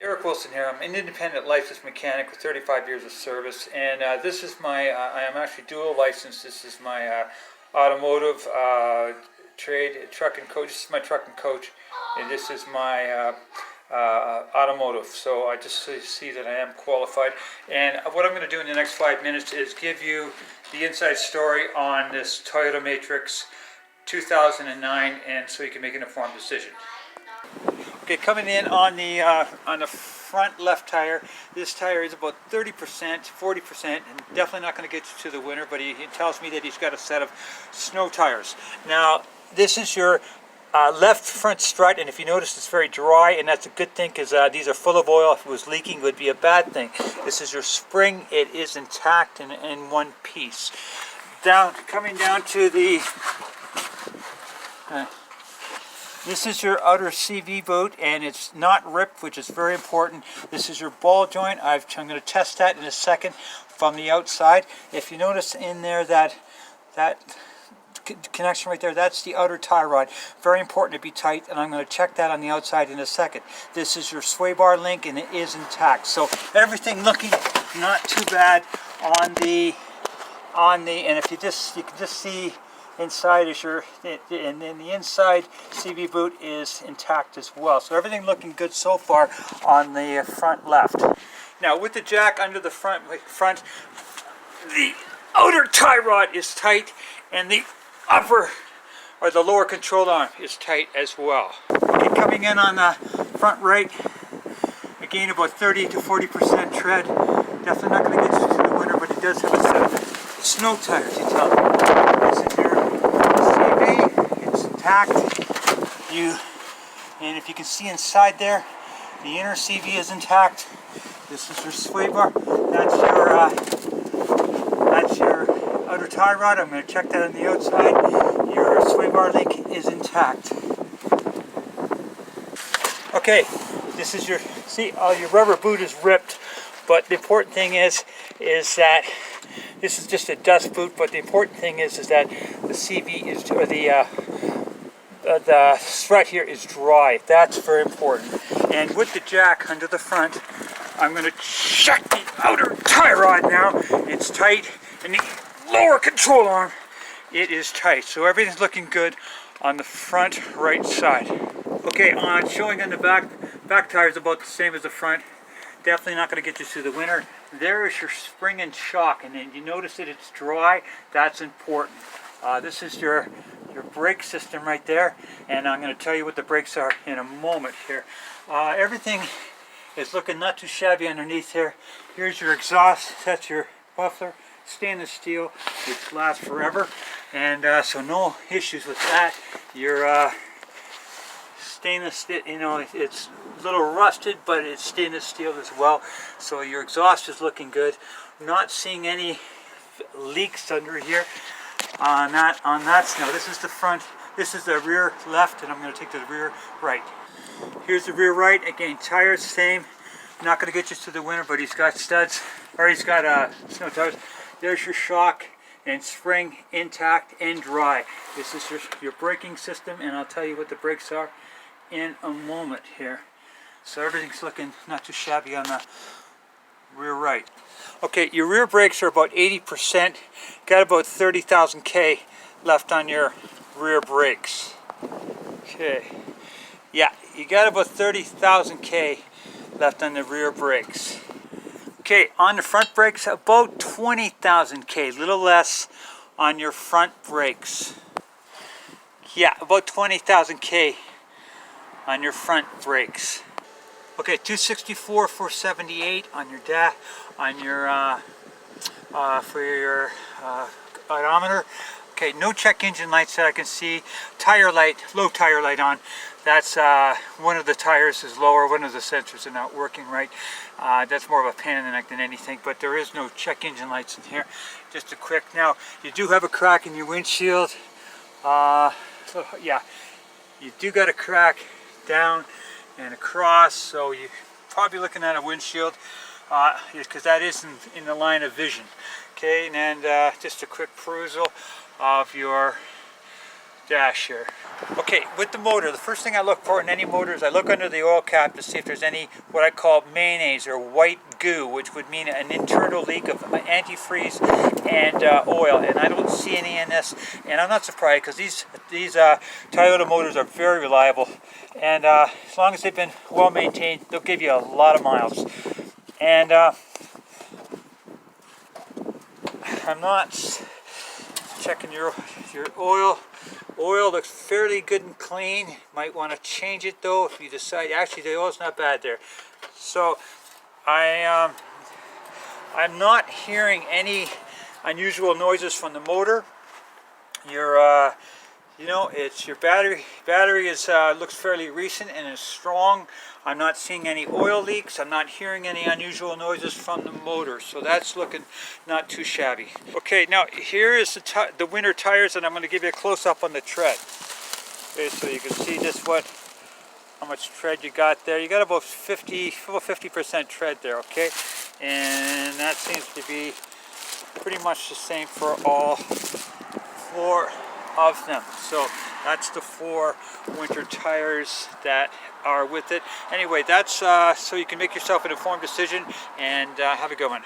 Eric Wilson here. I'm an independent licensed mechanic with 35 years of service, and this is my, I am actually dual licensed. This is my automotive trade, truck and coach. This is my truck and coach, and this is my automotive. So I just see that I am qualified. And what I'm going to do in the next 5 minutes is give you the inside story on this Toyota Matrix 2009, and so you can make an informed decision. Okay, coming in on the front left tire, this tire is about 30%, 40%, and definitely not going to get you to the winter, but he tells me that he's got a set of snow tires. Now, this is your left front strut, and if you notice, it's very dry, and that's a good thing because these are full of oil. If it was leaking, it would be a bad thing. This is your spring. It is intact and in one piece. Coming down to the... this is your outer CV boot, and it's not ripped, which is very important. This is your ball joint. I'm going to test that in a second from the outside. If you notice in there that connection right there, that's the outer tie rod. Very important to be tight, and I'm going to check that on the outside in a second. This is your sway bar link, and it is intact. So everything looking not too bad on the and if you can just see inside is and then the inside CV boot is intact as well. So everything looking good so far on the front left. Now with the jack under the front, the outer tie rod is tight, and the upper or the lower control arm is tight as well. Okay, coming in on the front right, again about 30 to 40% tread. Definitely not going to get you to the winter, but it does have a set of snow tires, you tell me. This is your CV, it's intact. And if you can see inside there, the inner CV is intact. This is your sway bar. That's your outer tie rod. I'm going to check that on the outside. Your sway bar link is intact. Okay, this is your, see, your rubber boot is ripped, but the important thing is that this is just a dust boot, but the important thing is that the CV is, or the strut here is dry. That's very important. And with the jack under the front, I'm going to check the outer tie rod now. It's tight, and the lower control arm, it is tight. So everything's looking good on the front right side. Okay, showing on the back tire is about the same as the front. Definitely not going to get you through the winter. There is your spring and shock, and then you notice that it's dry. That's important. This is your brake system right there, and I'm going to tell you what the brakes are in a moment here. Everything is looking not too shabby underneath here. Here's your exhaust. That's your muffler, stainless steel, which lasts forever, and so no issues with that. Your stainless steel, it's a little rusted, but it's stainless steel as well. So your exhaust is looking good. Not seeing any leaks under here on that snow. This is the front. This is the rear left, and I'm going to take the rear right. Here's the rear right. Again, tires same. Not going to get you to the winter, but he's got studs, or he's got snow tires. There's your shock and spring intact and dry. This is your braking system, and I'll tell you what the brakes are in a moment here. So everything's looking not too shabby on the rear right. Okay, your rear brakes are about 80%. Got about 30,000 K left on your rear brakes. Okay, yeah, you got about 30,000 K left on the rear brakes. Okay, on the front brakes, about 20,000 K, little less on your front brakes. Yeah, about 20,000 K on your front brakes. Okay, 264, 478 on your for your odometer. Okay, no check engine lights that I can see. Tire light, low tire light on. That's one of the tires is lower. One of the sensors are not working right. That's more of a pain in the neck than anything. But there is no check engine lights in here. Just a quick. Now you do have a crack in your windshield. So yeah, you do got a crack down and across, so you're probably looking at a windshield because that is in the line of vision. Okay, and just a quick perusal of your dash here. Okay, with the motor, the first thing I look for in any motor is I look under the oil cap to see if there's any what I call mayonnaise or white goo, which would mean an internal leak of antifreeze and oil, and I don't see any in this, and I'm not surprised because these Toyota motors are very reliable, and as long as they've been well maintained, they'll give you a lot of miles. And I'm not checking your oil. Oil looks fairly good and clean. Might want to change it though if you decide. Actually, the oil's not bad there. So I'm not hearing any unusual noises from the motor. You know, it's your battery. Battery is looks fairly recent and is strong. I'm not seeing any oil leaks. I'm not hearing any unusual noises from the motor, so that's looking not too shabby. Okay, now here is the winter tires, and I'm going to give you a close-up on the tread. Okay, so you can see just how much tread you got there. You got about 50% tread there. Okay, and that seems to be pretty much the same for all four of them. So that's the 4 winter tires that are with it. Anyway, that's so you can make yourself an informed decision, and have a good one.